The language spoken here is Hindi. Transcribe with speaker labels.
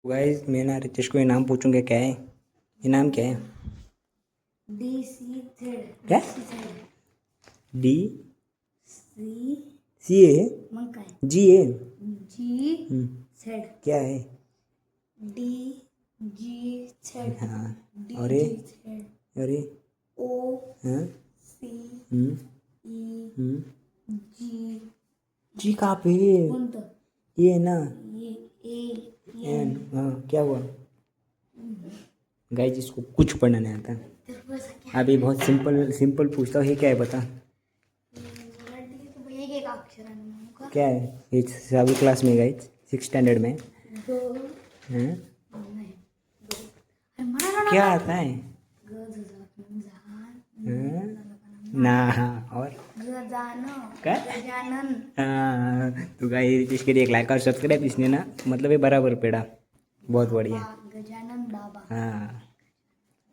Speaker 1: गाइस मैं ना रितेश को ये नाम पूछूंगा क्या है। ये नाम क्या है?
Speaker 2: डी सी झेड
Speaker 1: क्या? डी
Speaker 2: सी
Speaker 1: सी ए
Speaker 2: मग काय
Speaker 1: जी ए
Speaker 2: जी झेड
Speaker 1: क्या है?
Speaker 2: डी जी झेड
Speaker 1: हाँ
Speaker 2: डी
Speaker 1: और ये
Speaker 2: जी झेड
Speaker 1: और ये
Speaker 2: ओ
Speaker 1: हाँ
Speaker 2: सी
Speaker 1: हम्म
Speaker 2: ई
Speaker 1: हम्म
Speaker 2: जी
Speaker 1: जी कहाँ पे?
Speaker 2: कोणतं
Speaker 1: ये है ना
Speaker 2: ये ए
Speaker 1: एन। हाँ क्या हुआ? गाइस इसको कुछ पढ़ना नहीं आता।
Speaker 2: तर बस क्या
Speaker 1: अभी बहुत सिंपल सिंपल पूछता हूँ, ये क्या है बता।
Speaker 2: मराठी तो एक एक अक्षराने म्हणू का
Speaker 1: क्या है ये? सभी क्लास में गाइस 6 स्टैंडर्ड में।
Speaker 2: दो
Speaker 1: हाँ
Speaker 2: नाही दो अरे मला
Speaker 1: क्या आता है?
Speaker 2: ग झान
Speaker 1: हाँ? ना हाँ और
Speaker 2: गजानन
Speaker 1: क्या?
Speaker 2: गजानन
Speaker 1: हाँ तो गाइस इसके लिए एक लाइक और सब्सक्राइब इसने ना मतलब ये बराबर पेड़ा बहुत बढ़िया।
Speaker 2: गजानन बाबा
Speaker 1: हाँ